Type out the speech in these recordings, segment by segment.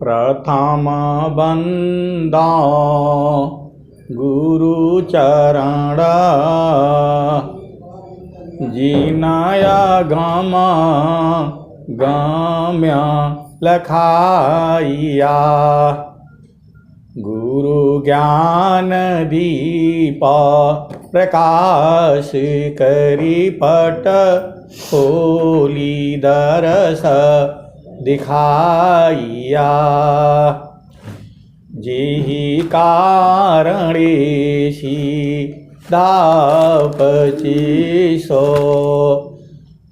प्रथम बंदा गुरु चरण जिनाया गम गम्य लखाइया। गुरु ज्ञान दीप प्रकाश करी पट खोली दरस दिखाइया। जेहि कारणेशी दापचिसो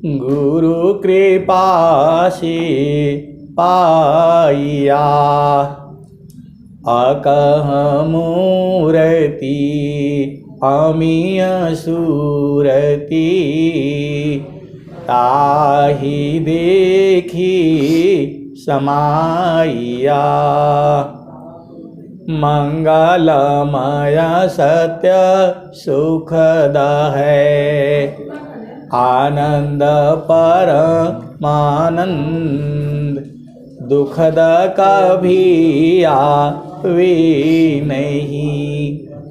गुरु कृपा से पाइया। अकह मूर्ति अमीय सूरति ताहि देखी समाइया। मंगलमय सत्य सुखद है आनंद परमानंद। दुखद कभी आवे नहीं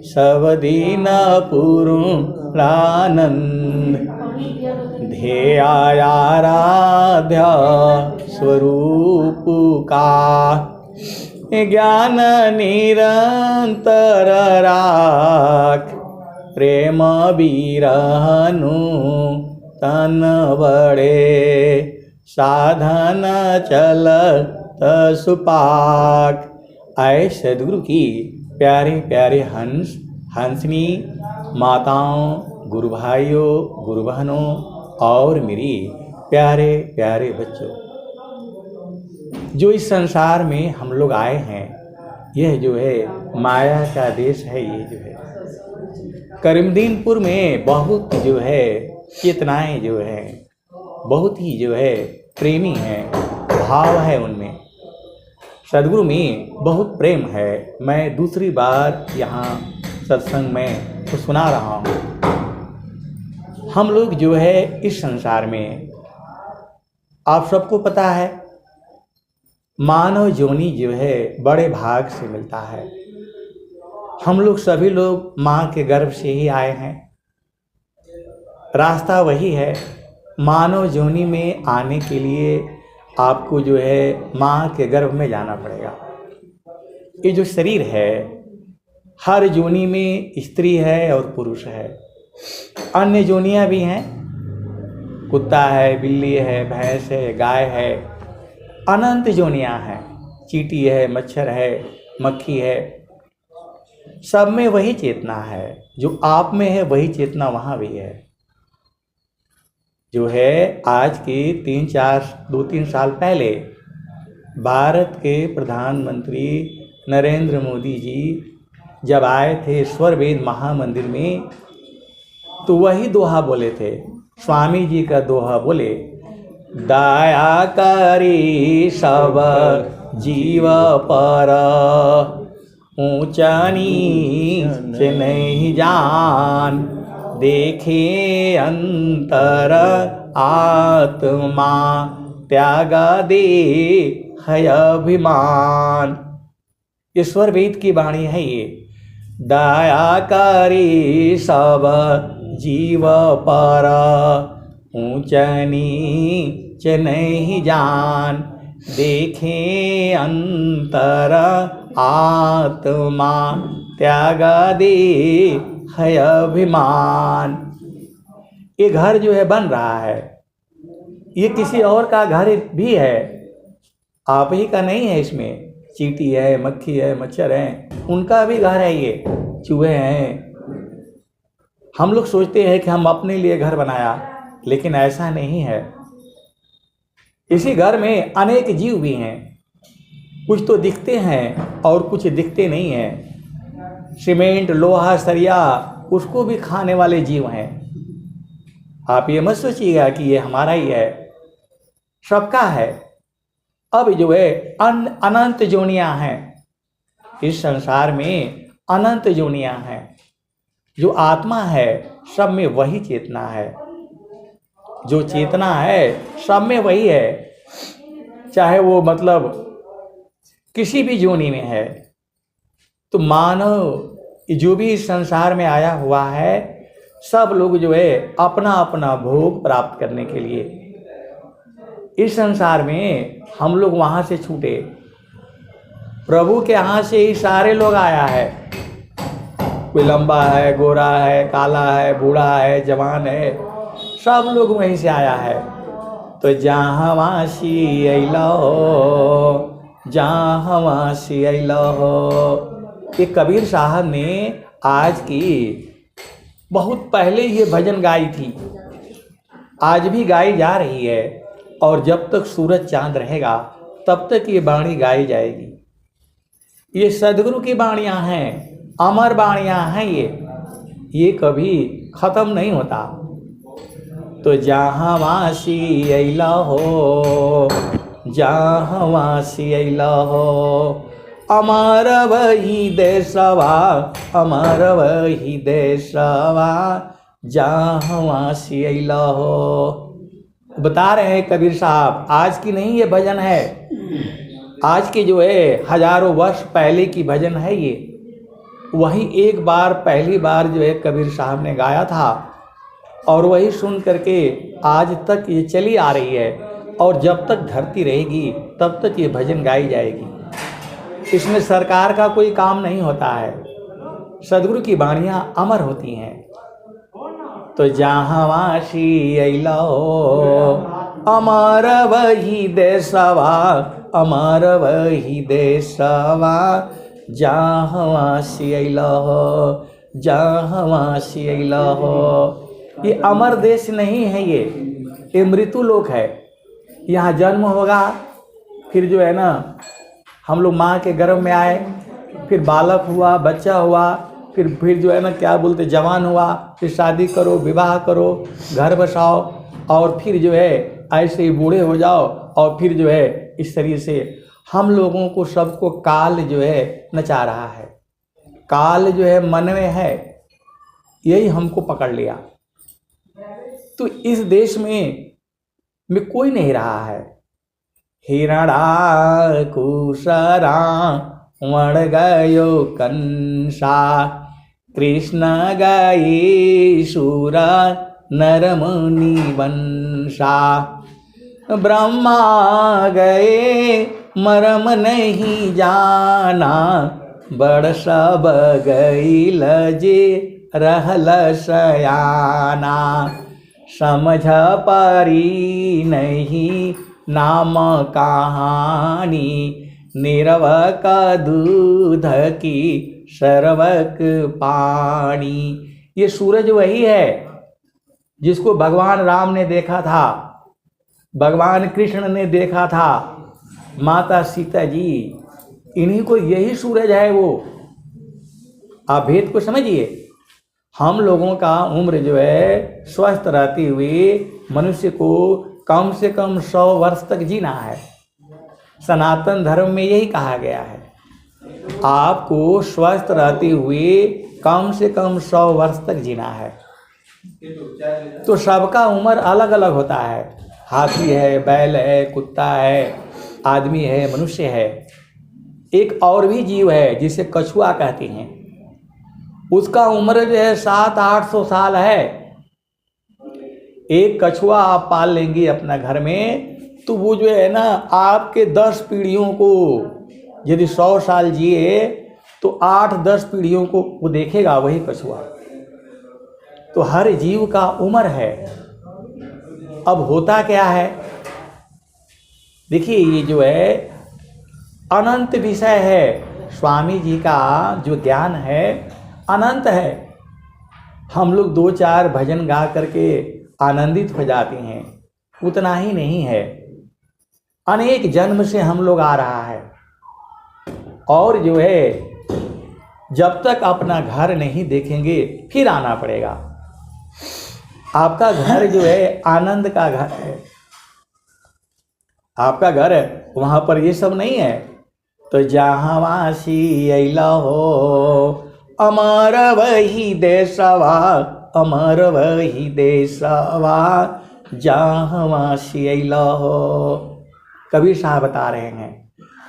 सब दिन पूर्णानंद। ध्येयाराध्य स्वरूप का ज्ञान निरंतर राख। प्रेम बिरहनु तन बड़े साधन चलत सुपाक। आए सदगुरु की प्यारे प्यारे हंस हंसनी माताओं, गुरु भाइयों, गुरु बहनों और मेरी प्यारे प्यारे बच्चों, जो इस संसार में हम लोग आए हैं, यह जो है माया का देश है। ये जो है करीमदीनपुर में बहुत जो है चेतनाएं जो है बहुत ही जो है प्रेमी हैं, भाव है उनमें। सदगुरु में बहुत प्रेम है। मैं दूसरी बार यहाँ सत्संग में तो सुना रहा हूँ। हम लोग जो है इस संसार में, आप सबको पता है, मानव जोनी जो है बड़े भाग से मिलता है। हम लोग सभी लोग माँ के गर्भ से ही आए हैं। रास्ता वही है। मानव जोनी में आने के लिए आपको जो है माँ के गर्भ में जाना पड़ेगा। ये जो शरीर है, हर जोनी में स्त्री है और पुरुष है। अन्य जोनियाँ भी हैं, कुत्ता है, बिल्ली है, भैंस है, गाय है, अनंत जोनियाँ हैं। चींटी है, मच्छर है, मक्खी है। सब में वही चेतना है। जो आप में है वही चेतना वहाँ भी है। जो है आज के 2-3 साल पहले भारत के प्रधानमंत्री नरेंद्र मोदी जी जब आए थे स्वर वेद महामंदिर में, तो वही दोहा बोले थे। स्वामी जी का दोहा बोले, दया करी सब जीव पर ऊंचा नीच नहीं जान। देखे अंतर आत्मा त्यागा दे है अभिमान। ईश्वर वेद की वाणी है ये। दया करी सब जीव पर ऊंच नीच नहीं जान। देखे अंतर आत्मा त्यागा दे है अभिमान। ये घर जो है बन रहा है, ये किसी और का घर भी है, आप ही का नहीं है। इसमें चींटी है, मक्खी है, मच्छर है, उनका भी घर है। ये चूहे हैं। हम लोग सोचते हैं कि हम अपने लिए घर बनाया, लेकिन ऐसा नहीं है। इसी घर में अनेक जीव भी हैं। कुछ तो दिखते हैं और कुछ दिखते नहीं हैं। सीमेंट, लोहा, सरिया, उसको भी खाने वाले जीव हैं। आप ये मत सोचिएगा कि ये हमारा ही है, सबका है। अब जो है अनंत जोनियां हैं इस संसार में, अनंत जोनियां हैं। जो आत्मा है सब में वही चेतना है। जो चेतना है सब में वही है। चाहे वो मतलब किसी भी योनि में है, तो मानव जो भी इस संसार में आया हुआ है, सब लोग जो है अपना अपना भोग प्राप्त करने के लिए इस संसार में हम लोग वहाँ से छूटे, प्रभु के यहाँ से ही सारे लोग आया है। कोई लंबा है, गोरा है, काला है, बूढ़ा है, जवान है, सब लोग वहीं से आया है। तो जहाँ वासी अइला हो, जहाँ वासी अइला हो। ये कबीर साहब ने आज की बहुत पहले ये भजन गाई थी, आज भी गाई जा रही है, और जब तक सूरज चांद रहेगा तब तक ये वाणी गाई जाएगी। ये सदगुरु की वाणियाँ हैं, अमर वाणियाँ हैं, ये कभी ख़त्म नहीं होता। तो जहाँ वासी अइला हो, जहाँ वासी अइला हो, अमर वही देशवा, अमर वही देशवा, जहाँ वासी अइला हो। बता रहे हैं कबीर साहब, आज की नहीं ये भजन है, आज की जो है हजारों वर्ष पहले की भजन है ये। वही एक बार पहली बार जो है कबीर साहब ने गाया था, और वही सुन करके आज तक ये चली आ रही है, और जब तक धरती रहेगी तब तक ये भजन गाई जाएगी। इसमें सरकार का कोई काम नहीं होता है, सदगुरु की वाणियाँ अमर होती हैं। तो जहाँ वासी अइला हो, अमर वही देशवा, अमर वही देशवा, जहाँ वासी अइला हो, जहाँ वासी अइला हो। ये अमर देश नहीं है, ये मृत्यु लोक है। यहाँ जन्म होगा, फिर जो है ना हम लोग माँ के गर्भ में आए, फिर बालक हुआ, बच्चा हुआ, फिर जो है ना क्या बोलते जवान हुआ, फिर शादी करो, विवाह करो, घर बसाओ, और फिर जो है ऐसे ही बूढ़े हो जाओ, और फिर जो है इस तरीके से हम लोगों को सबको काल जो है नचा रहा है। काल जो है मन में है, यही हमको पकड़ लिया। तो इस देश में कोई नहीं रहा है। हिरणा कुशरा वण गयो कंसा, कृष्ण गए शूर नर मुनि वंशा, ब्रह्मा गए मरम नहीं जाना, बड़ सब गई लजे रहल सयाना, समझ पारी नहीं नाम कहानी, निरवक दूध की सर्वक पानी। ये सूरज वही है जिसको भगवान राम ने देखा था, भगवान कृष्ण ने देखा था, माता सीता जी, इन्हीं को यही सूरज है वो। आप भेद को समझिए। हम लोगों का उम्र जो है स्वस्थ रहती हुई मनुष्य को कम से कम 100 वर्ष तक जीना है। सनातन धर्म में यही कहा गया है, आपको स्वस्थ रहती हुई कम से कम 100 वर्ष तक जीना है। तो सबका उम्र अलग अलग होता है। हाथी है, बैल है, कुत्ता है, आदमी है, मनुष्य है। एक और भी जीव है जिसे कछुआ कहते हैं, उसका उम्र जो है 700-800 साल है। एक कछुआ आप पाल लेंगे अपना घर में, तो वो जो है ना आपके 10 पीढ़ियों को, यदि 100 साल जिए तो 8-10 पीढ़ियों को वो देखेगा वही कछुआ। तो हर जीव का उम्र है। अब होता क्या है, देखिए ये जो है अनंत विषय है। स्वामी जी का जो ज्ञान है अनंत है। हम लोग 2-4 भजन गा करके आनंदित हो जाते हैं, उतना ही नहीं है। अनेक जन्म से हम लोग आ रहा है, और जो है जब तक अपना घर नहीं देखेंगे फिर आना पड़ेगा। आपका घर जो है आनंद का घर है, आपका घर है, वहाँ पर ये सब नहीं है। तो जहाँ वासी अइला हो, अमर वही देशवा, अमर वही देशवा, जहाँ वासी अइला हो। कबीर साहब बता रहे हैं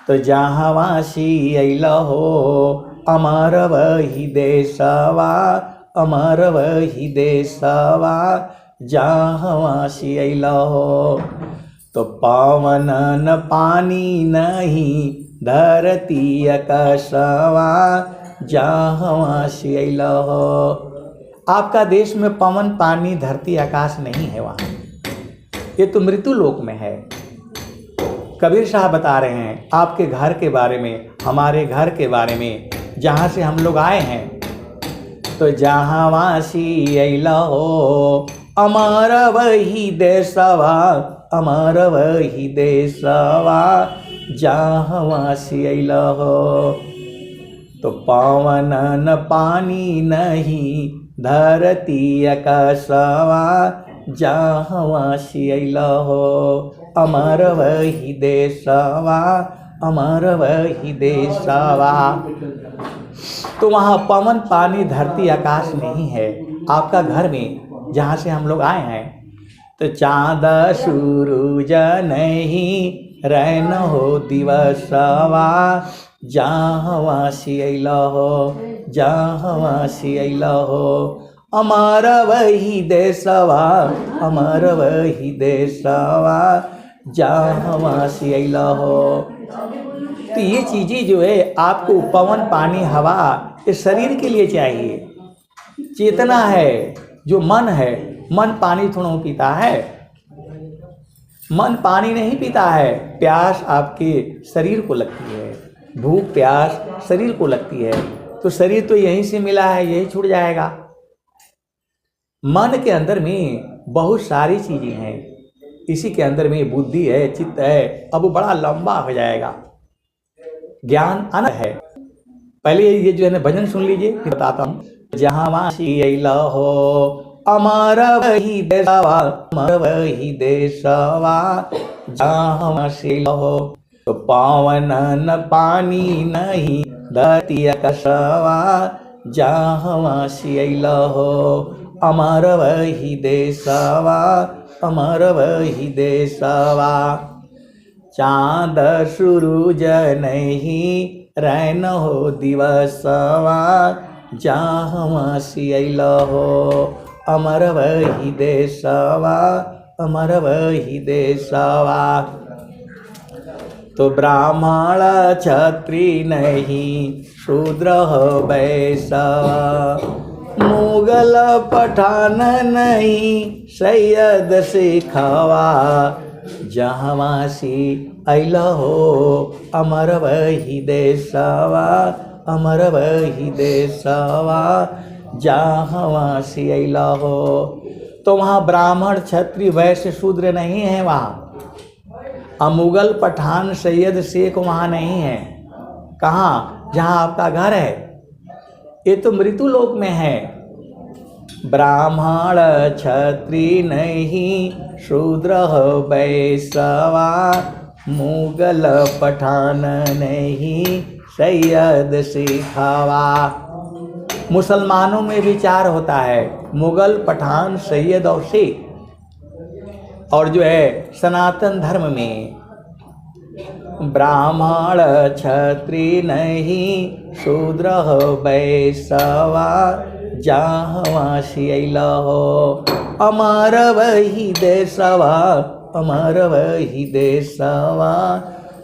तो जहाँ वासी अइलहो अमर वही देशवा, अमर वही देशवा, जहाँ वासी अइलहो। तो पवन न पानी नहीं धरती आकाशवा, जहाँ वासी अइलहो। आपका देश में पवन पानी धरती आकाश नहीं है, वहाँ ये तो मृत्यु लोक में है। कबीर साहब बता रहे हैं आपके घर के बारे में, हमारे घर के बारे में, जहाँ से हम लोग आए हैं। तो जहाँ वासी अइलहो अमर वही देशवा, अमर वही देशवा, जहाँ वासी अइलहो। तो पवन न पानी नहीं धरती आकाशवा, जहाँ वासी अइलहो अमर वही देशवा, अमर वही देशवा। तो वहाँ पवन पानी धरती आकाश नहीं है आपका घर में, जहाँ से हम लोग आए हैं। तो चाँद सूरज नहीं रैन हो दिवसवा, जहाँ वासी अइलहो, जहाँ वासी अइलहो। अमर वही देशवा, अमर वही देशवा, जहाँ वासी अइलहो। तो ये चीज़ें जो है आपको पवन पानी हवा इस शरीर के लिए चाहिए। चेतना है जो मन है, मन पानी थोड़ा पीता है, मन पानी नहीं पीता है। प्यास आपके शरीर को लगती है, भूख प्यास शरीर को लगती है, तो शरीर तो यहीं से मिला है, यही छूट जाएगा। मन के अंदर में बहुत सारी चीज़ें हैं, इसी के अंदर में बुद्धि है, चित्त है। अब वो बड़ा लंबा हो जाएगा। ज्ञान अनंत है। पहले ये जो है ना भजन सुन लीजिए, फिर बताता हूँ। जहाँ वासी अइलहो अमर वही देशवा, अमर वही देशवा, जहाँ वासी अइलहो। तो पावन न पानी नहीं धरती आकाशवा, जहाँ वासी अइलहो अमर वही देशवा, अमर वही देशवा। चाँद सूरज नहीं रैन हो दिवसवा, जहाँ वासी अइलहो अमर वही देशवा, अमर वही देशवा। तो ब्राह्मण क्षत्रिय नहीं शूद्र वैश्य, मुगल पठान नहीं सैयद सिखवा, जहाँ वासी अइलहो अमर वही देशवा, अमर वही देशवा, जहाँ वासी अइलहो। तो वहाँ ब्राह्मण क्षत्रिय वैश्य शूद्र नहीं है, वहाँ मुगल पठान सैयद शेख वहाँ नहीं है। कहाँ? जहाँ आपका घर है, ये तो मृत्यु लोक में है। ब्राह्मण क्षत्रिय नहीं शूद्र वैश्यवा, मुगल पठान नहीं सैयद सिखवा। मुसलमानों में विचार होता है मुगल पठान सैयद और शेख, और जो है सनातन धर्म में ब्राह्मण क्षत्रिय नहीं शूद्र वैश्यवा, जहाँ वासी अइलहो अमर वही देशवा, अमर वही देशवा,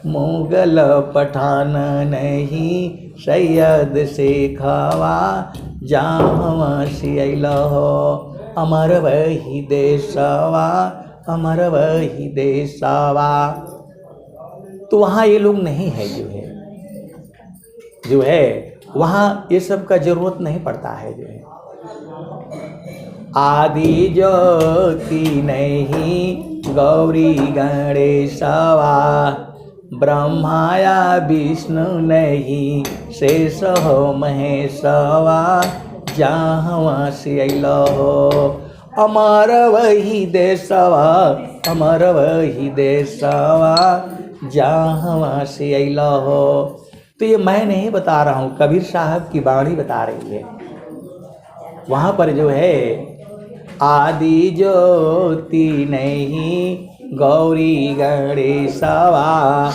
मुगल पठान नहीं सैयद सिखवा, जहाँ वासी अइलहो अमर वही देशवा, अमर वही देशवा। तो वहाँ ये लोग नहीं है, जो है वहाँ ये सब का जरूरत नहीं पड़ता है। जो है आदि ज्योति नहीं गौरी गणेशवा, ब्रह्माया विष्णु नहीं शेष हो महेशवा, जहाँ वासी अइलहो अमर वही देशवा, अमर वही देशवा, जहाँ वासी अइलहो। तो ये मैं नहीं बता रहा हूँ, कबीर साहब की वाणी बता रही है। वहाँ पर जो है आदि ज्योति नहीं गौरी गणेशवा,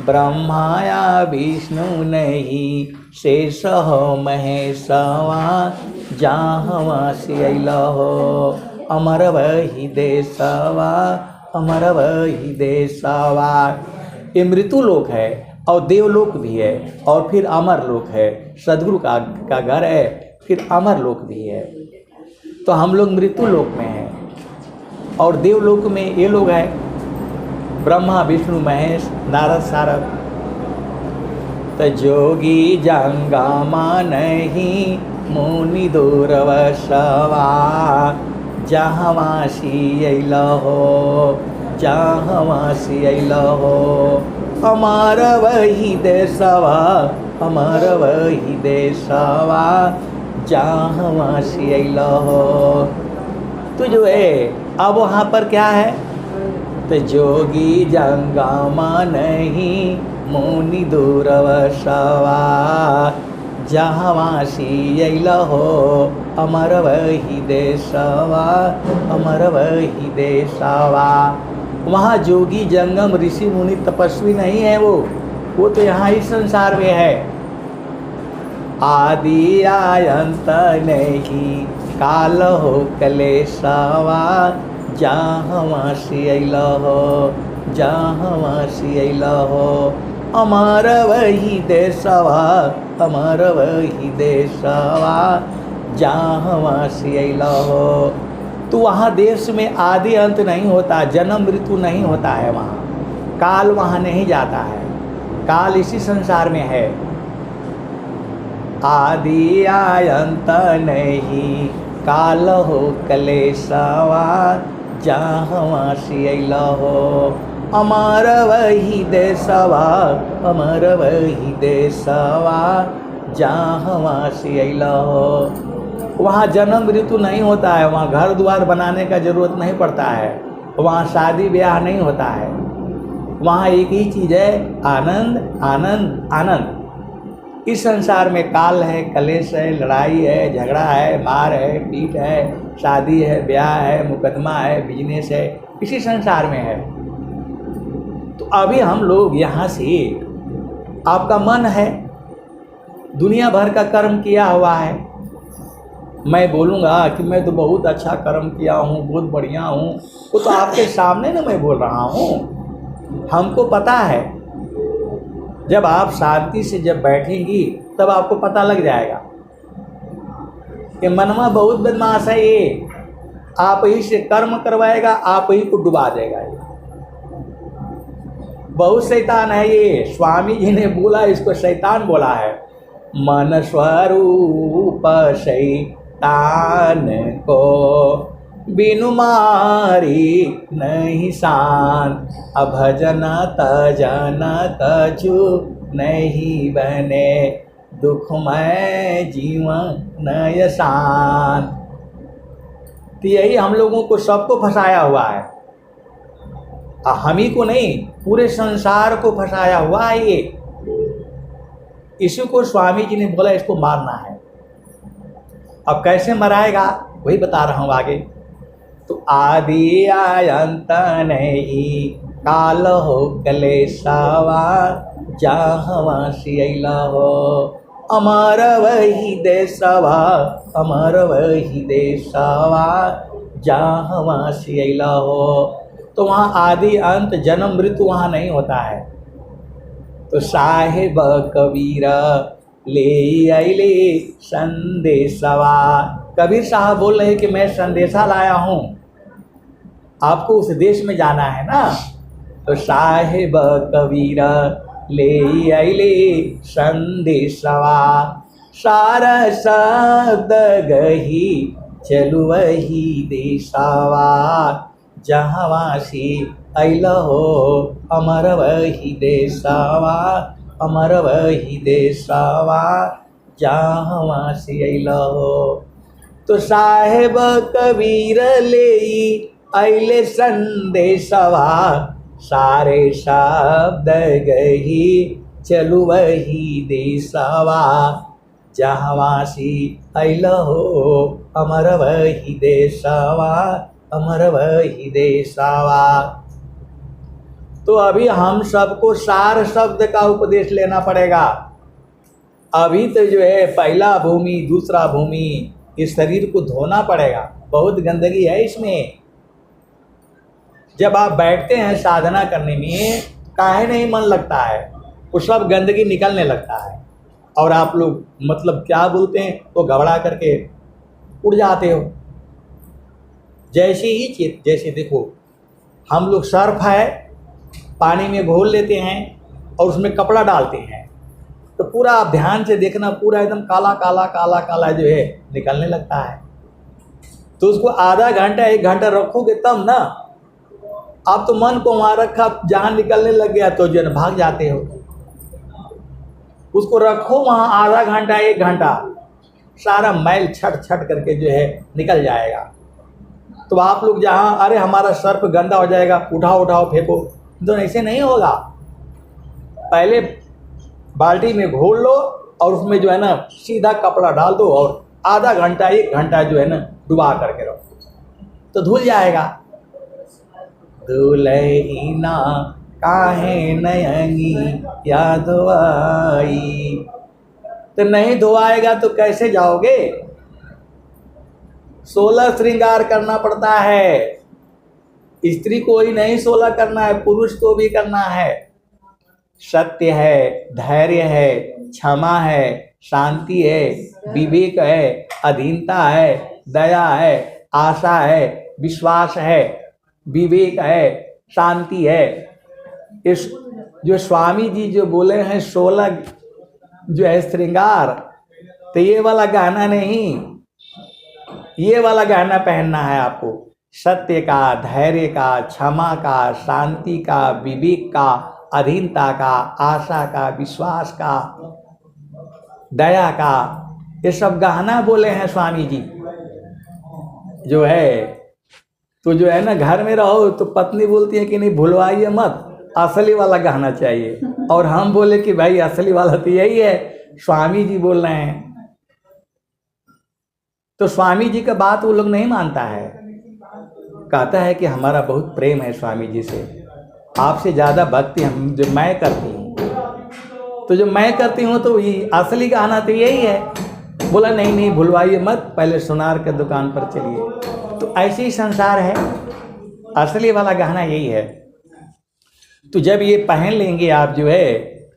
ब्रह्माया विष्णु नहीं शेष हो महेशवा जहाँ से अइलहो अमर वही देशवा अमर वही देशवा। ये मृत्यु लोक है और देवलोक भी है और फिर अमर लोक है। सदगुरु का घर है, फिर अमर लोक भी है। तो हम लोग मृत्यु लोक में हैं और देवलोक में ये लोग हैं ब्रह्मा विष्णु महेश नारद सारद। तो जोगी जंगमा नहीं मुनि दूरवशवा जहाँ सी अइलहो जहाँ सी अइलहो अमर वही देशवा अमर वही देशवा जहाँ से अइलहो। तो जो है अब वहाँ पर क्या है, तो जोगी जंगमा नहीं मुनि दूरवशवा जहाँ से अइलहो अमर वही देशवा अमर वही देशवा। वहाँ जोगी जंगम ऋषि मुनि तपस्वी नहीं है, वो तो यहाँ इस संसार में है। आदि आयंत नहीं काल हो कलेशवा जहाँ से अइलहो जहाँ से अइलहो अमर वही देशवा अमर वही देशवा जहाँ से अइलहो। तो वहाँ देश में आदि अंत नहीं होता, जन्म मृत्यु नहीं होता है। वहाँ काल वहाँ नहीं जाता है, काल इसी संसार में है। आदि आयंत नहीं काल हो कलेशवा जहाँ से अइलहो अमर वही देशवा अमर वही देशवा जहाँ से अइलहो। वहाँ जन्म मृत्यु नहीं होता है, वहाँ घर द्वार बनाने का जरूरत नहीं पड़ता है, वहाँ शादी ब्याह नहीं होता है। वहाँ एक ही चीज़ है, आनंद आनंद आनंद। इस संसार में काल है, कलेश है, लड़ाई है, झगड़ा है, मार है, पीट है, शादी है, ब्याह है, मुकदमा है, बिजनेस है, इसी संसार में है। तो अभी हम लोग यहाँ से, आपका मन है, दुनिया भर का कर्म किया हुआ है। मैं बोलूँगा कि मैं तो बहुत अच्छा कर्म किया हूँ, बहुत बढ़िया हूँ, वो तो आपके सामने ना मैं बोल रहा हूँ। हमको पता है, जब आप शांति से जब बैठेंगी तब आपको पता लग जाएगा कि मनवा बहुत बदमाश है, ये आप ही से कर्म करवाएगा, आप ही को डुबा देगा। ये बहुत शैतान है ये। स्वामी जी ने बोला, इसको शैतान बोला है। मन स्वरूप शैतान को बिनु मारी नहीं शान अभजन तजन कछु नहीं बने दुखमय जीवन नयसान। तो यही हम लोगों को सबको फंसाया हुआ है, हम ही को नहीं, पूरे संसार को फंसाया हुआ है ये। इसी को स्वामी जी ने बोला इसको मारना है। अब कैसे मराएगा वही बता रहा हूँ आगे। तो आदि आयंत नहीं काल हो कलेशवा जहाँ से अइलहो अमर वही देशवा अमर वही देशवा जहाँ से अइलहो। तो वहाँ आदि अंत जन्म मृत्यु वहाँ नहीं होता है। तो साहेब कबीर ले अइले संदेशवा। कबीर साहब बोल रहे कि मैं संदेशा लाया हूँ, आपको उस देश में जाना है ना। तो साहेब कबीर ले अइले संदेशवा सारा शब्द गही चलु वही देशवा जहाँ से अइलहो अमर वही देशवा अमर वही देशवा जहाँ से अइलहो। तो साहेब कबीर ले अइले संदेशवा सारे शब्द गही चलु वही देशवा जहाँ से अइलहो अमर वही देशवा अमर वही देशवा। तो अभी हम सबको सार शब्द का उपदेश लेना पड़ेगा। अभी तो जो है पहला भूमि दूसरा भूमि, इस शरीर को धोना पड़ेगा, बहुत गंदगी है इसमें। जब आप बैठते हैं साधना करने में, काहे नहीं मन लगता है, वो सब गंदगी निकलने लगता है और आप लोग मतलब क्या बोलते हैं, वो घबरा करके उड़ जाते हो। जैसे ही चित, जैसे देखो हम लोग सर्फ है पानी में घोल लेते हैं और उसमें कपड़ा डालते हैं, तो पूरा आप ध्यान से देखना, पूरा एकदम काला काला काला काला जो है निकलने लगता है। तो उसको आधा घंटा 1 घंटा रखोगे तब ना। आप तो मन को वहाँ रखा, जहाँ निकलने लग गया तो जो भाग जाते हो। उसको रखो वहाँ आधा घंटा 1 घंटा, सारा मैल छट छट करके जो है निकल जाएगा। तो आप लोग जहाँ अरे हमारा सर्फ गंदा हो जाएगा, उठाओ उठाओ फेंको, तो ऐसे नहीं होगा। पहले बाल्टी में घोल लो और उसमें जो है ना सीधा कपड़ा डाल दो और आधा घंटा 1 घंटा जो है ना डुबा करके रखो तो धुल जाएगा। धुलैना काहे नयंगी या धोआई, तो नहीं धोआएगा तो कैसे जाओगे। 16 श्रृंगार करना पड़ता है। स्त्री को ही नहीं 16 करना है, पुरुष को भी करना है। सत्य है, धैर्य है, क्षमा है, शांति है, विवेक है, अधीनता है, दया है, आशा है, विश्वास है, विवेक है, शांति है। इस जो स्वामी जी जो बोले हैं 16 जो है श्रृंगार, तो ये वाला गहना नहीं, ये वाला गहना पहनना है आपको। सत्य का, धैर्य का, क्षमा का, शांति का, विवेक का, अधीनता का, आशा का, विश्वास का, दया का, ये सब गहना बोले हैं स्वामी जी जो है। तो जो है ना घर में रहो तो पत्नी बोलती है कि नहीं भुलवाइए मत, असली वाला गहना चाहिए। और हम बोले कि भाई असली वाला तो यही है, स्वामी जी बोल रहे हैं। तो स्वामी जी का बात वो लोग नहीं मानता है, कहता है कि हमारा बहुत प्रेम है स्वामी जी से, आपसे ज़्यादा भक्ति हम जो मैं करती हूँ, तो जो मैं करती हूँ तो ये असली गहना तो यही है। बोला नहीं नहीं भुलवाइए मत, पहले सुनार के दुकान पर चलिए। तो ऐसे ही संसार है, असली वाला गहना यही है। तो जब ये पहन लेंगे आप जो है,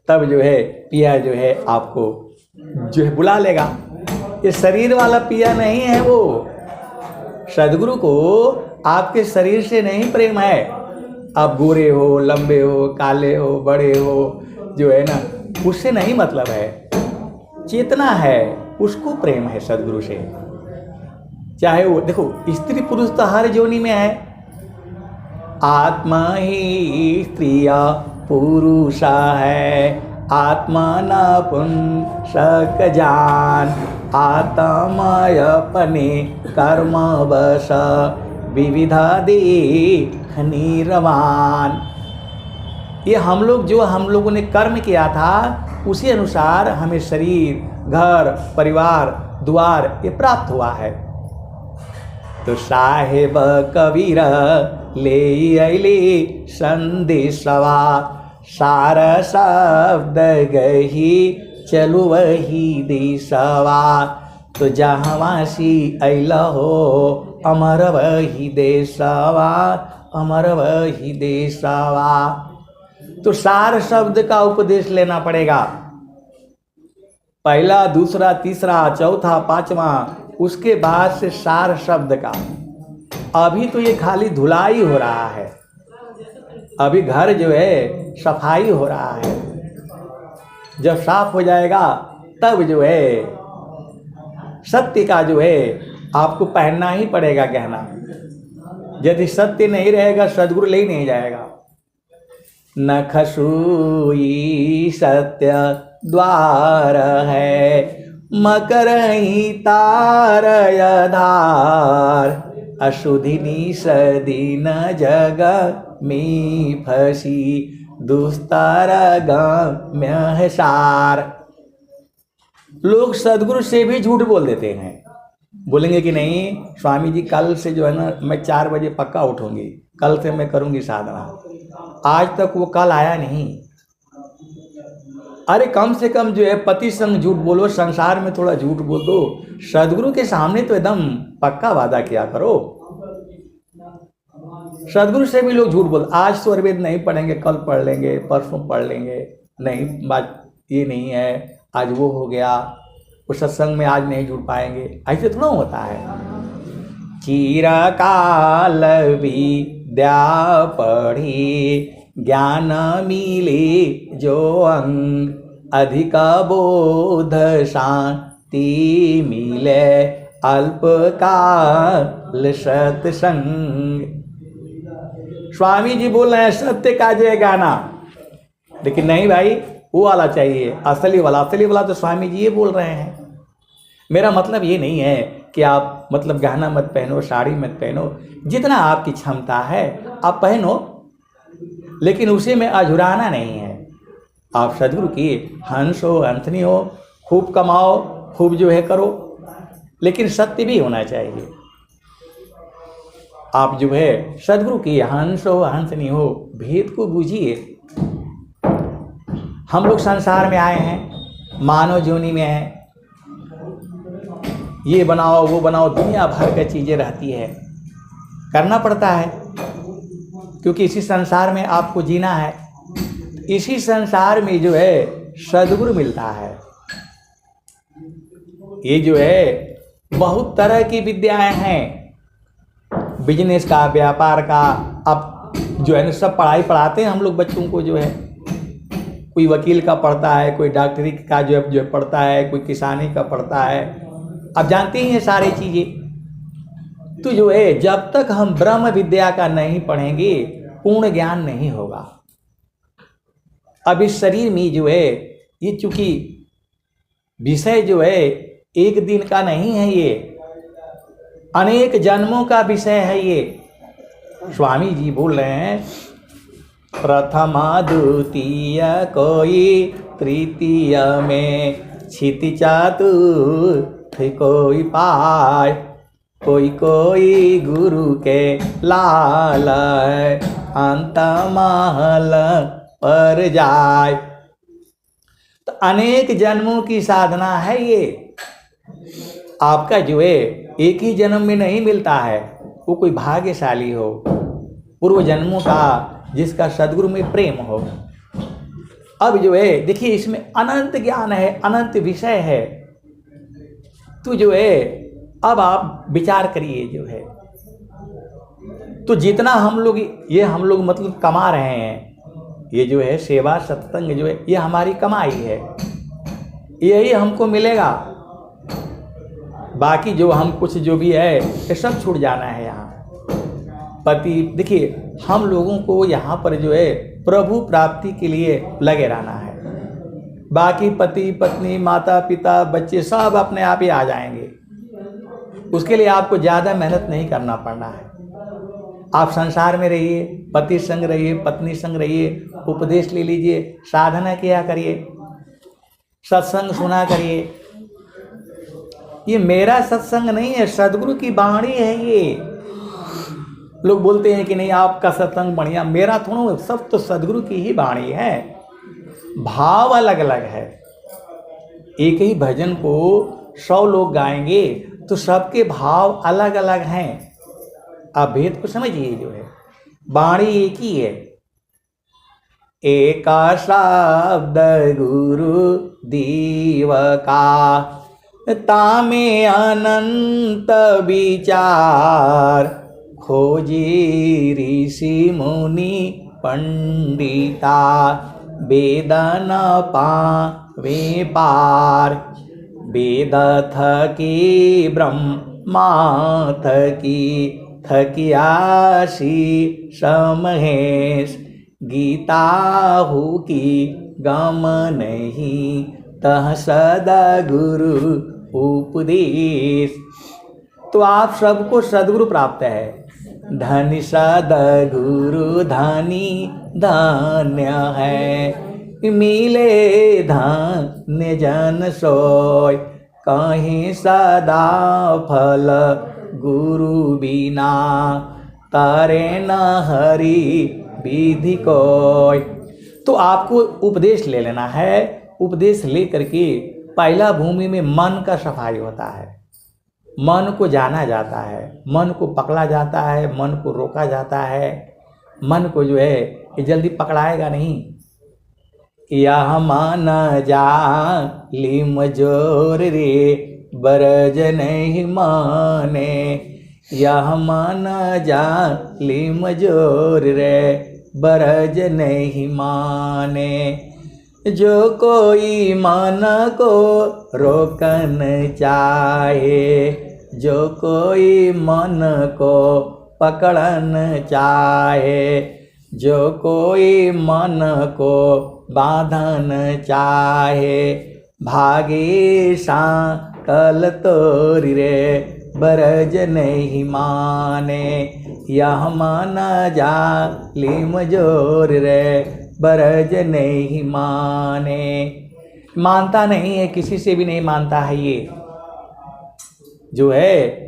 तब जो है पिया जो है आपको जो है बुला लेगा। ये शरीर वाला पिया नहीं है, वो सदगुरु को आपके शरीर से नहीं प्रेम है। आप गोरे हो, लंबे हो, काले हो, बड़े हो, जो है ना उससे नहीं मतलब है। चेतना है, उसको प्रेम है सदगुरु से। चाहे वो देखो स्त्री पुरुष तो हर जोनी में है। आत्मा ही स्त्रिया पुरुषा है, आत्मा नपुंसक जान, आत्मय अपने कर्म बस, विविधा देह निर्वाण। ये हम लोगों ने कर्म किया था, उसी अनुसार हमें शरीर, घर, परिवार, द्वार ये प्राप्त हुआ है। तो साहेब कबीर ले अइले संदेशवा, सार शब्द गही चलु वही देशवा। तो जहाँवासी अइल हो अमर वही देशवा, अमर वही देशवा। तो सार शब्द का उपदेश लेना पड़ेगा। पहला, दूसरा, तीसरा, चौथा, पांचवा, उसके बाद से सार शब्द का। अभी तो ये खाली धुलाई हो रहा है, अभी घर जो है सफाई हो रहा है। जब साफ हो जाएगा तब जो है सत्य का जो है आपको पहनना ही पड़ेगा गहना। यदि सत्य नहीं रहेगा सदगुरु ले ही नहीं जाएगा। न खसूई सत्य द्वार है, मकर ही तार धार, अशुधिनी सदीन जग में फसी, दुस्तर गम्य सार। लोग सदगुरु से भी झूठ बोल देते हैं, बोलेंगे कि नहीं स्वामी जी कल से जो है ना मैं 4 बजे पक्का उठूंगी, कल से मैं करूंगी साधना। आज तक वो कल आया नहीं। अरे कम से कम जो है पति संग झूठ बोलो, संसार में थोड़ा झूठ बोल दो, सदगुरु के सामने तो एकदम पक्का वादा किया करो। सदगुरु से भी लोग झूठ बोल, आज स्वर वेद नहीं पढ़ेंगे, कल पढ़ लेंगे, परसों पढ़ लेंगे, नहीं बात ये नहीं है, आज वो हो गया, उस सत्संग में आज नहीं जुड़ पाएंगे, ऐसे थोड़ा होता है। चिरकाल विद्या पढ़ी ज्ञान मिले जो अंग, अधिक बोध शांति मिले अल्पकाल सत्संग। स्वामी जी बोल रहे हैं सत्य का जय गाना, लेकिन नहीं भाई वो वाला चाहिए, असली वाला। असली वाला तो स्वामी जी ये बोल रहे हैं। मेरा मतलब ये नहीं है कि आप मतलब गहना मत पहनो, साड़ी मत पहनो, जितना आपकी क्षमता है आप पहनो, लेकिन उसी में अझुराना नहीं है। आप सदगुरु की हंस हो, हंसनी हो, खूब कमाओ, खूब जो है करो, लेकिन सत्य भी होना चाहिए। आप जो है सदगुरु की हंस हो, हंसनी हो, भेद को बूझिए। हम लोग संसार में आए हैं, मानव जोनी में हैं, ये बनाओ वो बनाओ, दुनिया भर की चीज़ें रहती है, करना पड़ता है, क्योंकि इसी संसार में आपको जीना है। इसी संसार में जो है सदगुरु मिलता है। ये जो है बहुत तरह की विद्याएं हैं, बिजनेस का, व्यापार का, अब जो है ना सब पढ़ाई पढ़ाते हैं हम लोग बच्चों को। जो है कोई वकील का पढ़ता है, कोई डॉक्टरी का जो है पढ़ता है, कोई किसानी का पढ़ता है, अब जानते ही हैं सारी चीज़ें। तो जो है जब तक हम ब्रह्म विद्या का नहीं पढ़ेंगे पूर्ण ज्ञान नहीं होगा। अब इस शरीर में जो है ये चूंकि विषय जो है एक दिन का नहीं है, ये अनेक जन्मों का विषय है। ये स्वामी जी बोल रहे हैं प्रथमा द्वितीय कोई तृतीय में क्षिति चातुर्थ कोई पाय, कोई कोई गुरु के लाल अंत महल पर जाए। तो अनेक जन्मों की साधना है ये। आपका जो है एक ही जन्म में नहीं मिलता है, वो कोई भाग्यशाली हो, पूर्व जन्मों का जिसका सदगुरु में प्रेम हो। अब जो है देखिए इसमें अनंत ज्ञान है, अनंत विषय है। तो जो है अब आप विचार करिए जो है, तो जितना हम लोग मतलब कमा रहे हैं, ये जो है सेवा सत्संग जो है ये हमारी कमाई है, यही हमको मिलेगा। बाकी जो हम कुछ जो भी है ये सब छूट जाना है। यहाँ पति देखिए हम लोगों को यहाँ पर जो है प्रभु प्राप्ति के लिए लगे रहना है। बाकी पति पत्नी माता पिता बच्चे सब अपने आप ही आ जाएंगे, उसके लिए आपको ज़्यादा मेहनत नहीं करना पड़ना है। आप संसार में रहिए, पति संग रहिए, पत्नी संग रहिए, उपदेश ले लीजिए, साधना किया करिए, सत्संग सुना करिए। ये मेरा सत्संग नहीं है, सदगुरु की वाणी है। ये लोग बोलते हैं कि नहीं आपका सत्संग बढ़िया, मेरा थोड़ा, सब तो सदगुरु की ही वाणी है। भाव अलग अलग है। एक ही भजन को 100 लोग गाएंगे तो सबके भाव अलग अलग हैं। आप भेद को समझिए। जो है वाणी एक ही है। एका शब्द गुरु दीव का, तामे अनंत विचार, खोजी ऋषि मुनि पंडिता, वेदन पावे पार। वेद थकी ब्रह्मा थकी, थकियासी समहेश, गीता हु की गम नहीं, तह सदा गुरु उपदेश। तो आप सबको सदगुरु प्राप्त है। धनी सदगुरु धनी धन्य है, मिले धन्य जन सोय, कहीं सदा फल गुरु बिना। तारे न हरि विधि कोय। तो आपको उपदेश ले लेना है। उपदेश ले करके पहला भूमि में मन का सफाई होता है, मन को जाना जाता है, मन को पकड़ा जाता है, मन को रोका जाता है। मन को जो है ये जल्दी पकड़ाएगा नहीं। यह मन जा लिम जोर रे बरज नहीं माने। यह मन जा लिम जोर रे बरज नहीं माने। जो कोई मन को रोकन चाहे, जो कोई मन को पकड़न चाहे, जो कोई मन को बांधन चाहे, भागे सांकल तोरी रे बरज नहीं माने। यह मन जा लिम जोर रे बरज नहीं माने। मानता नहीं है, किसी से भी नहीं मानता है। ये जो है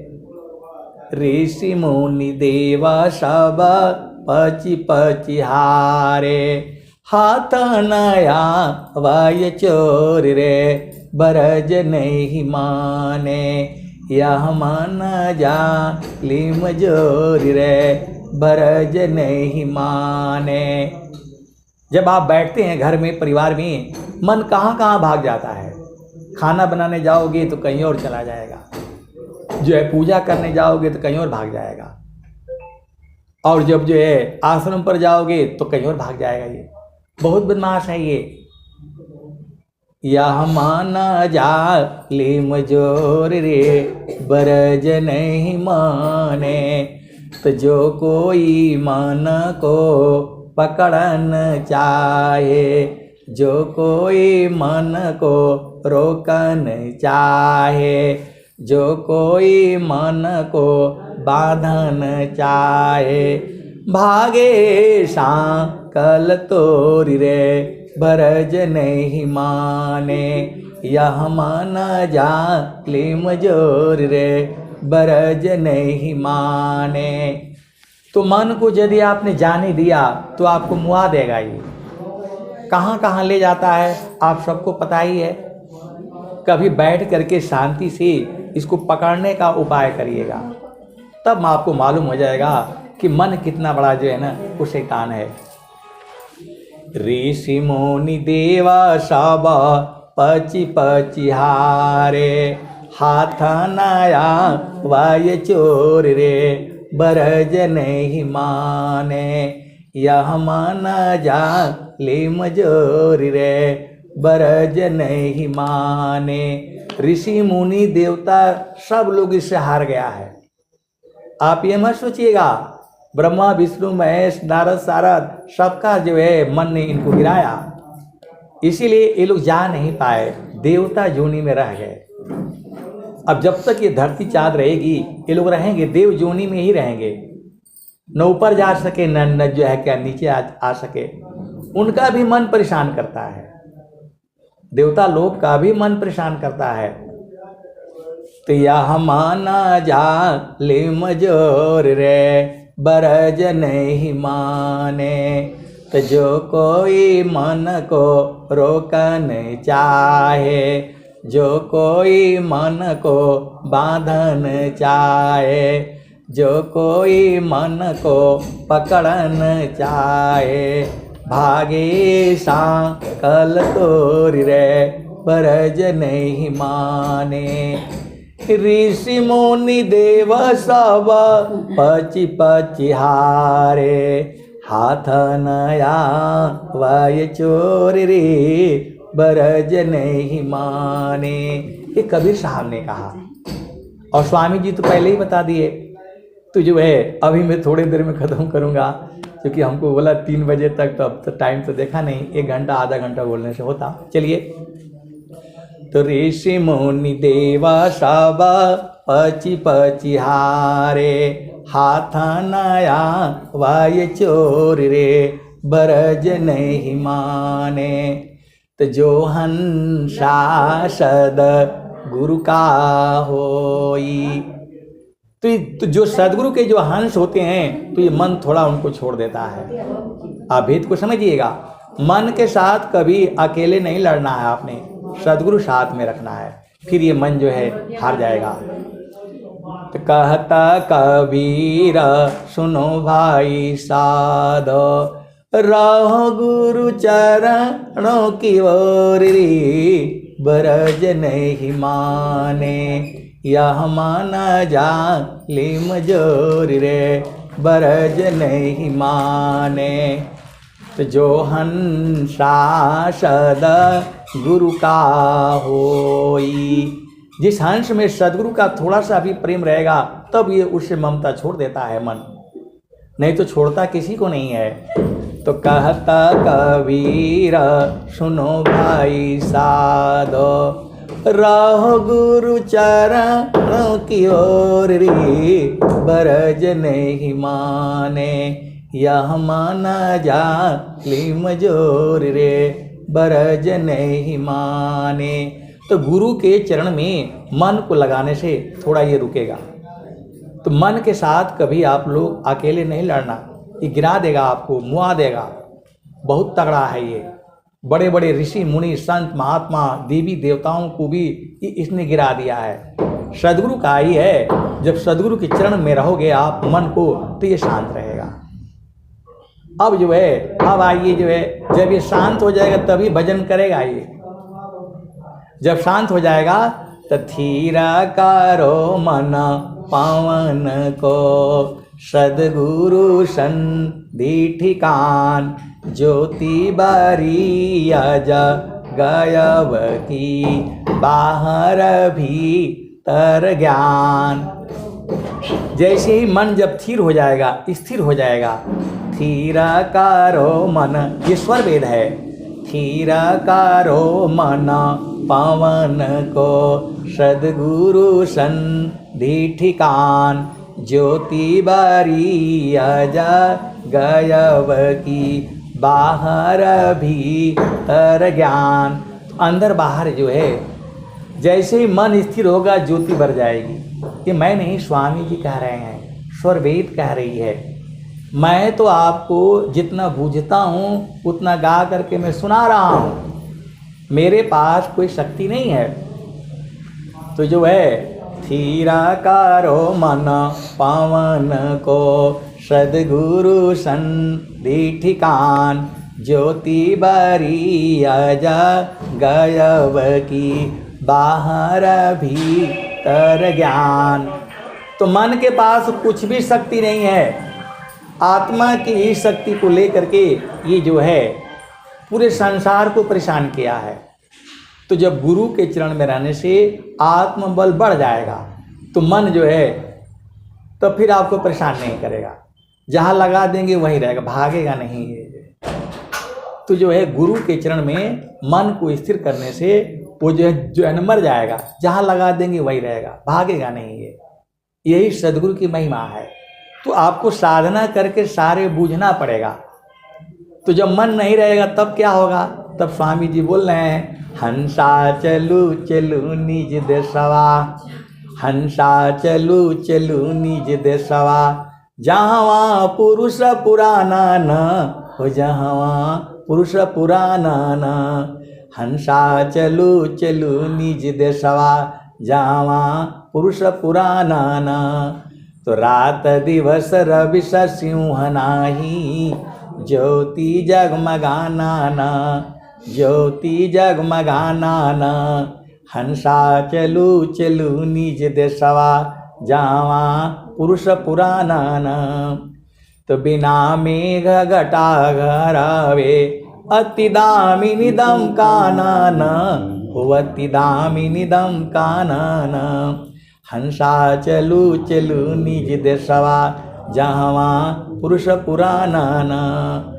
ऋषि मुनि देवा सब पची पची हारे। हाथ नया वाय चोर रे बरज नहीं माने। यह मन जा लिम जोर रे बरज नहीं माने। जब आप बैठते हैं घर में, परिवार में, मन कहाँ कहाँ भाग जाता है। खाना बनाने जाओगे तो कहीं और चला जाएगा, जो है पूजा करने जाओगे तो कहीं और भाग जाएगा, और जब जो है आश्रम पर जाओगे तो कहीं और भाग जाएगा। ये बहुत बदमाश है ये। यह माना जा लिम जोर रे बरज नहीं माने। तो जो कोई मन को पकड़न चाहे, जो कोई मन को रोकन चाहे, जो कोई मन को बांधन चाहे, भागे सांकल तोरी रे बरज नहीं माने। यह मन जा लिम जोर रे बरज नहीं माने। तो मन को यदि आपने जाने दिया तो आपको मुआ देगा। ये कहाँ कहाँ ले जाता है आप सबको पता ही है। कभी बैठ करके शांति से इसको पकड़ने का उपाय करिएगा, तब आपको मालूम हो जाएगा कि मन कितना बड़ा जो है ना वो शैतान है। ऋषि मुनि देवा सब पची पची हारे। हाथ नया वाय चोर रे बरज नहीं माने। यह मन जा लिम जोर रे बरज नहीं माने। ऋषि मुनि देवता सब लोग इससे हार गया है। आप ये मत सोचिएगा ब्रह्मा विष्णु महेश नारद सारद सबका जो है मन ने इनको गिराया, इसीलिए ये लोग जा नहीं पाए, देवता जोनी में रह गए। अब जब तक ये धरती चाँद रहेगी ये लोग रहेंगे, देव जोनी में ही रहेंगे। न ऊपर जा सके न जो है क्या नीचे आ सके। उनका भी मन परेशान करता है, देवता लोग का भी मन परेशान करता है। तो यह माना जा लिम जोर रे बरज नहीं माने। तो जो कोई मन को रोकन चाहे, जो कोई मन को बांधन चाहे, जो कोई मन को पकड़न चाहे, भागे सांकल तोरी रे बरज नहीं माने। ऋषि मुनि देव सब पची पची हारे। हाथ नया वाय चोर रे बरज नहीं माने। ये कबीर साहब ने कहा, और स्वामी जी तो पहले ही बता दिए। तो जो है अभी मैं थोड़ी देर में ख़त्म करूँगा, क्योंकि हमको बोला 3 बजे तक, तो अब तो टाइम तो देखा नहीं, 1 घंटा आधा घंटा बोलने से होता। चलिए, तो ऋषि मुनि देवा सब पची पची हारे। हाथ नया वाय चोर रे बरज नहीं माने। तो जो हंसा सद गुरु का होई। तो तो जो सदगुरु के जो हंस होते हैं तो ये मन थोड़ा उनको छोड़ देता है। आप भेद को समझिएगा, मन के साथ कभी अकेले नहीं लड़ना है, आपने सदगुरु साथ में रखना है, फिर ये मन जो है हार जाएगा। तो कहता कबीर सुनो भाई साध, रहो गुरु चरणों की ओर रे, बरज नहीं माने यह माना जा ले मजोर रे, बरज नहीं माने। तो जो हंसा सदा गुरु का होई, जिस हंस में सदगुरु का थोड़ा सा भी प्रेम रहेगा तब ये उससे ममता छोड़ देता है मन, नहीं तो छोड़ता किसी को नहीं है। तो कहता कबीर सुनो भाई साधो, रहो गुरु चरणों की ओर रे, बरज नहीं माने यह माना जा ले मजोर रे, बरज नहीं माने। तो गुरु के चरण में मन को लगाने से थोड़ा ये रुकेगा। तो मन के साथ कभी आप लोग अकेले नहीं लड़ना, ये गिरा देगा आपको, मुआ देगा। बहुत तगड़ा है ये, बड़े बड़े ऋषि मुनि संत महात्मा देवी देवताओं को भी इसने गिरा दिया है। सदगुरु का ही है, जब सदगुरु के चरण में रहोगे आप मन को तो ये शांत रहेगा। अब जो है, अब आइए जो है, जब ये शांत हो जाएगा तभी भजन करेगा ये। जब शांत हो जाएगा तो धीरा करो मन पावन को, सदगुरु सन्धि ठिकान, ज्योति बारी अज गायब की, बाहर भीतर ज्ञान। जैसे ही मन जब स्थिर हो जाएगा, स्थिर हो जाएगा, थीरा कारो मन, ये स्वर वेद है, थीरा कारो मन पावन को, सदगुरु सन्धि ठिकान, ज्योति बारी अजा गायब की, बाहर भीतर ज्ञान। अंदर बाहर जो है, जैसे ही मन स्थिर होगा ज्योति भर जाएगी। ये मैं नहीं, स्वामी जी कह रहे हैं, स्वर वेद कह रही है। मैं तो आपको जितना बूझता हूँ उतना गा करके मैं सुना रहा हूँ, मेरे पास कोई शक्ति नहीं है। तो जो है, थीरा कारो मन पावन को, सदगुरु सन्धि ठिकान, ज्योति बारी अजा गायब की, बाहर भीतर ज्ञान। तो मन के पास कुछ भी शक्ति नहीं है, आत्मा की ही शक्ति को लेकर के ये जो है पूरे संसार को परेशान किया है। तो जब गुरु के चरण में रहने से आत्मबल बढ़ जाएगा तो मन जो है तो फिर आपको परेशान नहीं करेगा, जहाँ लगा देंगे वहीं रहेगा, भागेगा नहीं है। तो जो है गुरु के चरण में मन को स्थिर करने से वो जो है मर जाएगा, जहाँ लगा देंगे वहीं रहेगा, भागेगा नहीं है। यही सदगुरु की महिमा है। तो आपको साधना करके सारे बूझना पड़ेगा। तो जब मन नहीं रहेगा तब क्या होगा? तब स्वामी जी बोल रहे हैं, हंसा चलू चलू निज देशवा, हंसा चलू चलू निज देशवा, जहाँ पुरुष पुराना न हो, जहाँ पुरुष पुराना न। हंसा चलू चलू निज देशवा, जहाँ पुरुष पुराना न। तो रात दिवस रवि सिंह नाही, ज्योति जगमगाना न, ज्योति जगमगाना न। हंसा चलू चलू निज देशवा, जहाँ पुरुष पुराना न। तो बिना मेघ घटा घरावे, अति दामिनी दम काना न हो, अति दामिनी दम काना न। हंसा चलू चलू निज देशवा, जहाँ पुरुष पुराना न।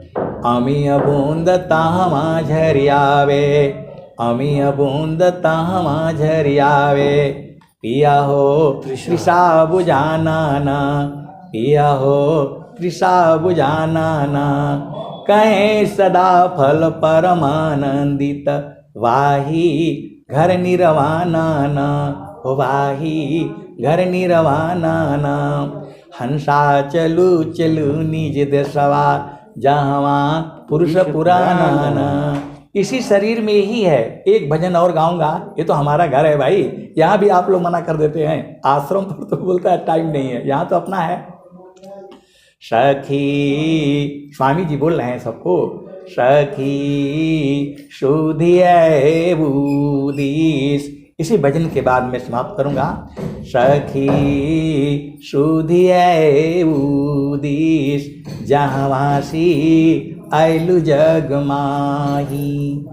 अमीय बूंद तहमा झरियावे, अमीय बूंद तहमा झरियावे, पिया हो तृषा बुझाना न, पिया हो तृषा बुझाना न। कहें सदा फल परमानंदित, वाही घर निर्वाणा न वाही घर निर्वाणा नाम। हंसा चलू चलू निज देशवा जहाँ पुरुष पुराना ना। इसी शरीर में ही है। एक भजन और गाऊंगा, ये तो हमारा घर है भाई। यहाँ भी आप लोग मना कर देते हैं, आश्रम पर तो बोलता है टाइम नहीं है, यहाँ तो अपना है। सखी, स्वामी जी बोल रहे हैं सबको, सखी सुधिये बूदीस। इसी भजन के बाद मैं समाप्त करूंगा। सखी सुधिये बूदीस जहाँवासी आइलु जग माही।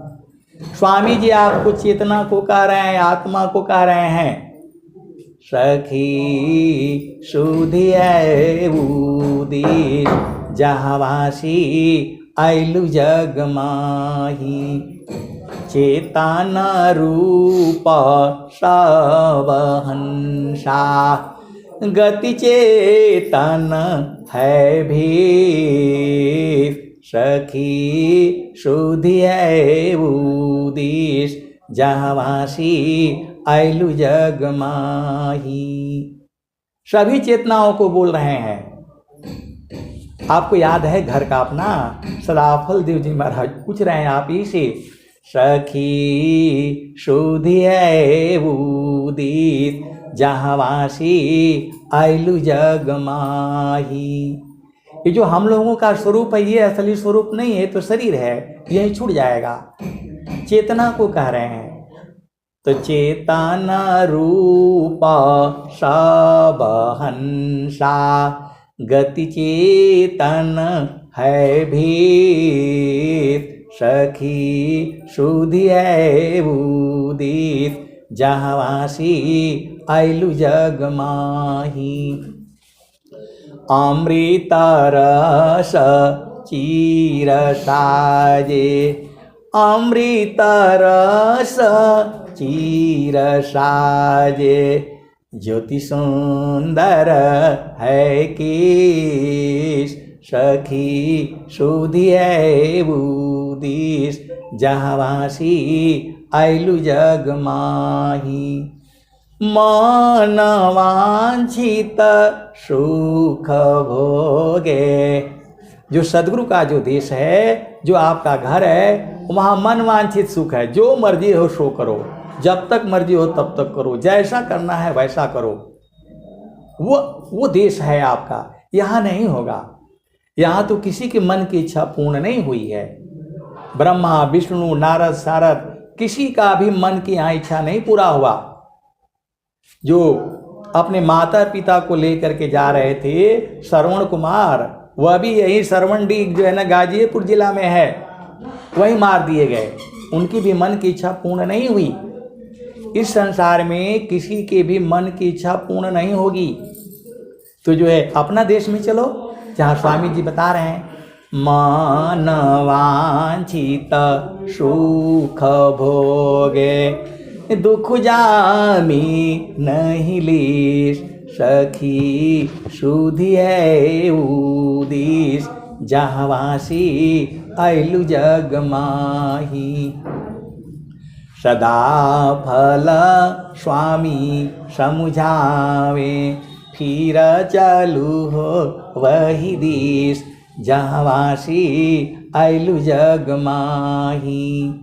स्वामी जी आपको चेतना को कह रहे हैं, आत्मा को कह रहे हैं। सखी सुधिये बूदीस जहाँवासी आइलु जग माही। चेतन रूप सब हंसा गति चेतन है भी। सखी सुधिये बूदीस जहाँवासी आइलु जग माही। सभी चेतनाओं को बोल रहे हैं। आपको याद है घर का अपना सदाफल देव जी महाराज पूछ रहे हैं आप ही से, सखी सुधिये बूदीस जहाँवासी आइलु जग माही। ये जो हम लोगों का स्वरूप है, ये असली स्वरूप नहीं है, तो शरीर है, यही छूट जाएगा। चेतना को कह रहे हैं। तो चेतन रूप सब हंसा गति चेतन है भी। सखी सुधिये बूदीस जहाँवासी आइलु जग माही। अमृत रस चीर साजे, अमृत रस चीर साजे। ज्योति सुंदर है केश, सखी सुधिये बूदीस जहाँवासी आइलु जग माही। मन वांछित सुख भोगे। जो सदगुरु का जो देश है, जो आपका घर है, वहाँ मन वांछित सुख है। जो मर्जी हो सो करो, जब तक मर्जी हो तब तक करो, जैसा करना है वैसा करो। वो देश है आपका। यहाँ नहीं होगा। यहाँ तो किसी के मन की इच्छा पूर्ण नहीं हुई है। ब्रह्मा विष्णु नारद सारद किसी का भी मन की यहाँ इच्छा नहीं पूरा हुआ। जो अपने माता पिता को लेकर के जा रहे थे श्रवण कुमार, वह भी यही श्रवणडी जो है ना गाजीपुर जिला में है, वही मार दिए गए। उनकी भी मन की इच्छा पूर्ण नहीं हुई। इस संसार में किसी के भी मन की इच्छा पूर्ण नहीं होगी। तो जो है अपना देश में चलो, जहाँ स्वामी जी बता रहे हैं, मन वांछित सुख भोगे दुख जामी नहीं लीस। सखी सुधिये बूदीस जहाँवासी आइलु जग माही। सदा फल स्वामी समुझावे, फिर चालू हो वही देश जहाँवासी आइलु जग माही।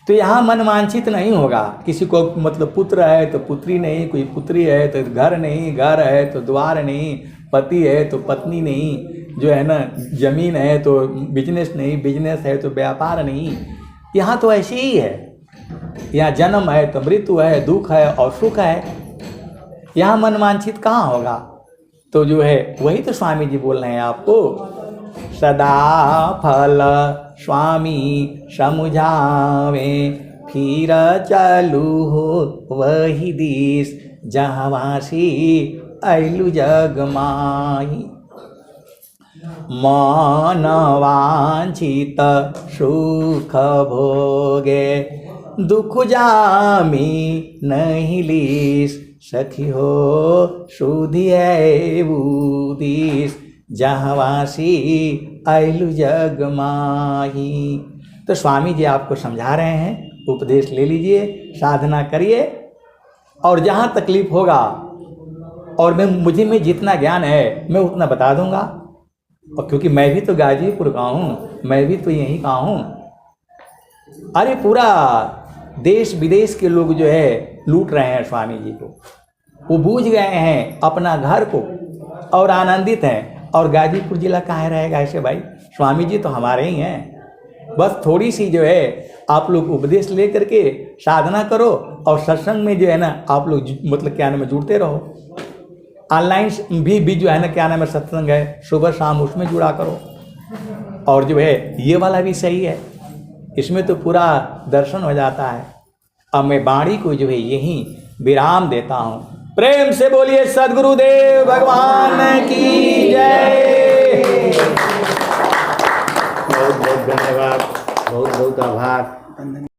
तो यहाँ मन वांछित नहीं होगा। किसी को मतलब पुत्र है तो पुत्री नहीं, कोई पुत्री है तो घर नहीं, घर है तो द्वार नहीं, पति है तो पत्नी नहीं, जो है ना जमीन है तो बिजनेस नहीं, बिजनेस है तो व्यापार नहीं। यहाँ तो ऐसे ही है। यहाँ जन्म है तो मृत्यु है, दुख है और सुख है। यहाँ मन वांछित कहाँ होगा। तो जो है वही तो स्वामी जी बोल रहे हैं आपको, सदा फल स्वामी समुझावे, फिर चालू हो वही देश जहाँवासी आइलु जग माही। मन वांछित सुख भोगे दुख जामी नहीं लीस। सखी हो सुधिये बूदीस जहाँवासी आइलु जग माही। तो स्वामी जी आपको समझा रहे हैं, उपदेश ले लीजिए, साधना करिए, और जहाँ तकलीफ होगा और मैं जितना ज्ञान है मैं उतना बता दूंगा। और क्योंकि मैं भी तो गाजीपुर का हूँ, मैं भी तो यहीं का हूँ। अरे पूरा देश विदेश के लोग जो है लूट रहे हैं स्वामी जी को, वो बूझ गए हैं अपना घर को और आनंदित हैं। और गाजीपुर जिला कहाँ रहेगा ऐसे भाई, स्वामी जी तो हमारे ही हैं। बस थोड़ी सी जो है आप लोग उपदेश ले करके साधना करो और सत्संग में जो है ना आप लोग मतलब क्या नाम है जुड़ते रहो। ऑनलाइन भी जो है ना क्या नाम है सत्संग है सुबह शाम, उसमें जुड़ा करो। और जो है ये वाला भी सही है, इसमें तो पूरा दर्शन हो जाता है। अब मैं वाणी को जो है यहीं विराम देता हूँ। प्रेम से बोलिए सद्गुरुदेव भगवान की जय। बहुत बहुत धन्यवाद, बहुत बहुत आभार।